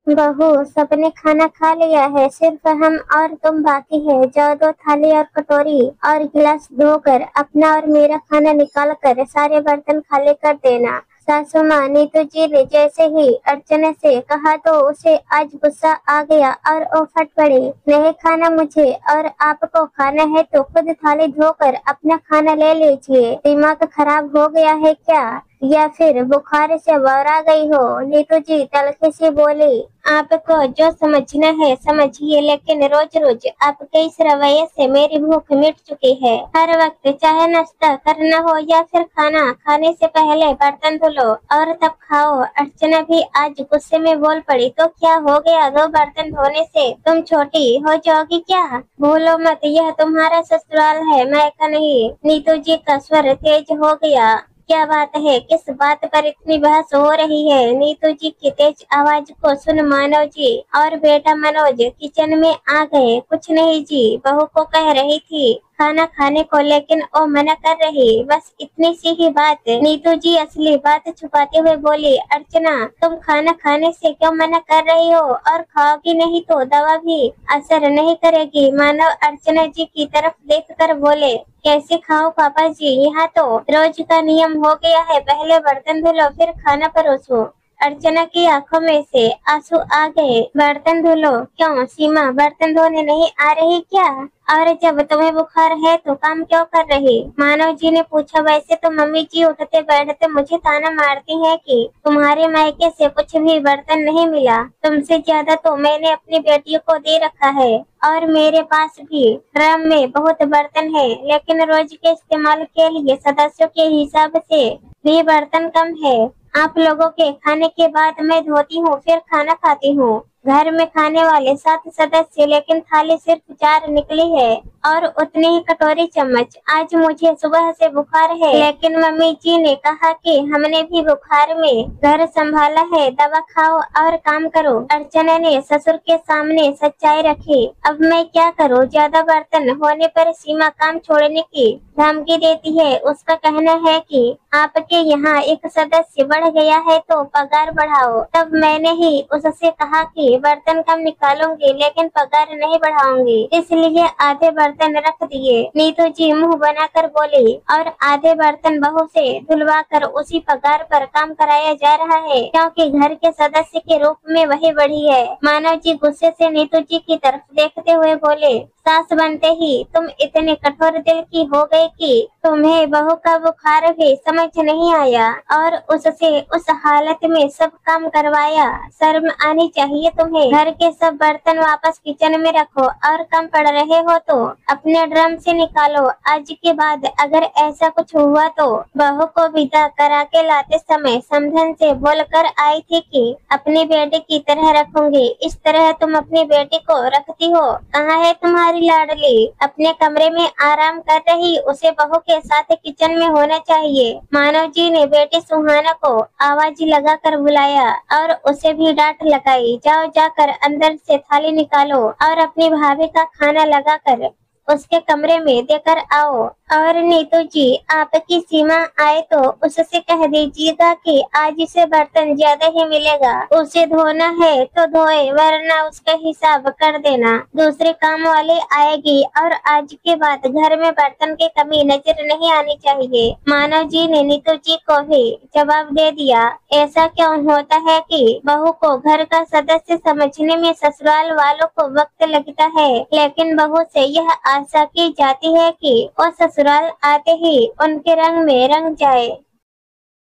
बहू, सबने खाना खा लिया है, सिर्फ हम और तुम बाकी है। जाओ, दो थाली और कटोरी और गिलास धोकर अपना और मेरा खाना निकाल कर सारे बर्तन खाली कर देना। सासू माँ नीतू जी ने जैसे ही अर्चना से कहा तो उसे आज गुस्सा आ गया और वो फट पड़ी। नहीं खाना मुझे, और आपको खाना है तो खुद थाली धोकर अपना खाना ले लीजिए। दिमाग खराब हो गया है क्या, या फिर बुखार से बौरा गई हो? नीतू जी तलखे से बोली। आपको जो समझना है समझिए, लेकिन रोज रोज आपके इस रवैये से मेरी भूख मिट चुकी है। हर वक्त चाहे नाश्ता करना हो या फिर खाना खाने से पहले बर्तन धो लो और तब खाओ। अर्चना भी आज गुस्से में बोल पड़ी। तो क्या हो गया, दो बर्तन धोने से तुम छोटी हो जाओगी क्या? भूलो मत, यह तुम्हारा ससुराल है, मैं का नहीं। नीतू जी का स्वर तेज हो गया। क्या बात है, किस बात पर इतनी बहस हो रही है? नीतू जी की तेज आवाज को सुन मानव जी और बेटा मनोज किचन में आ गए। कुछ नहीं जी, बहू को कह रही थी खाना खाने को, लेकिन वो मना कर रही, बस इतनी सी ही बात। नीतू जी असली बात छुपाते हुए बोली। अर्चना, तुम खाना खाने से क्यों मना कर रही हो? और खाओगी नहीं तो दवा भी असर नहीं करेगी। मानव अर्चना जी की तरफ देखकर बोले। कैसे खाओ पापा जी, यहाँ तो रोज का नियम हो गया है, पहले बर्तन धो लो फिर खाना परोसो। अर्चना की आंखों में से आंसू आ गए। बर्तन धो लो? क्यों सीमा, बर्तन धोने नहीं आ रही क्या? और जब तुम्हें बुखार है तो काम क्यों कर रही? मानव जी ने पूछा। वैसे तो मम्मी जी उठते बैठते मुझे ताना मारती हैं कि तुम्हारे मायके से कुछ भी बर्तन नहीं मिला। तुमसे ज्यादा तो मैंने अपनी बेटियों को दे रखा है, और मेरे पास भी ड्रम में बहुत बर्तन है, लेकिन रोज के इस्तेमाल के लिए सदस्यों के हिसाब से भी बर्तन कम है। आप लोगों के खाने के बाद मैं धोती हूँ फिर खाना खाती हूँ। घर में खाने वाले 7 सदस्य, लेकिन थाली सिर्फ 4 निकली है, और उतनी ही कटोरी चम्मच। आज मुझे सुबह से बुखार है, लेकिन मम्मी जी ने कहा कि हमने भी बुखार में घर संभाला है, दवा खाओ और काम करो। अर्चना ने ससुर के सामने सच्चाई रखी। अब मैं क्या करूँ? ज्यादा बर्तन होने पर सीमा काम छोड़ने की धमकी देती है। उसका कहना है कि आपके यहाँ एक सदस्य बढ़ गया है तो पगार बढ़ाओ। तब मैंने ही उससे कहा कि बर्तन कम निकालूंगी, लेकिन पगार नहीं बढ़ाऊंगी, इसलिए आधे बर्तन रख दिए। नीतू जी मुंह बनाकर बोली। और आधे बर्तन बहू से धुलवा कर उसी पगार पर काम कराया जा रहा है, क्योंकि घर के सदस्य के रूप में वही बढ़ी है। मानव जी गुस्से से नीतू जी की तरफ देखते हुए बोले। सास बनते ही तुम इतने कठोर दिल की हो गई कि तुम्हें बहू का बुखार भी समझ नहीं आया, और उससे उस हालत में सब काम करवाया। शर्म आनी चाहिए तुम्हें। घर के सब बर्तन वापस किचन में रखो, और कम पड़ रहे हो तो अपने ड्रम से निकालो। आज के बाद अगर ऐसा कुछ हुआ तो बहू को विदा करा के लाते समय समधन से बोलकर आई थी कि अपनी बेटी की तरह रखूंगी। इस तरह तुम अपनी बेटी को रखती हो? कहाँ है तुम्हारी लाडली? अपने कमरे में आराम कर रही, उसे बहू के साथ किचन में होना चाहिए। मानव जी ने बेटी सुहाना को आवाज लगाकर बुलाया और उसे भी डांट लगाई। जाओ, जाकर अंदर से थाली निकालो और अपनी भाभी का खाना लगाकर उसके कमरे में देकर आओ। और नीतू जी, आपकी सीमा आए तो उससे कह दीजिएगा कि आज से बर्तन ज्यादा ही मिलेगा। उसे धोना है तो धोए, वरना उसका हिसाब कर देना। दूसरे काम वाले आएगी, और आज के बाद घर में बर्तन की कमी नजर नहीं आनी चाहिए। मानव जी ने नीतू जी को भी जवाब दे दिया। ऐसा क्यों होता है कि बहू को घर का सदस्य समझने में ससुराल वालों को वक्त लगता है, लेकिन बहू से यह आशा की जाती है कि वो ससुराल आते ही उनके रंग में रंग जाए।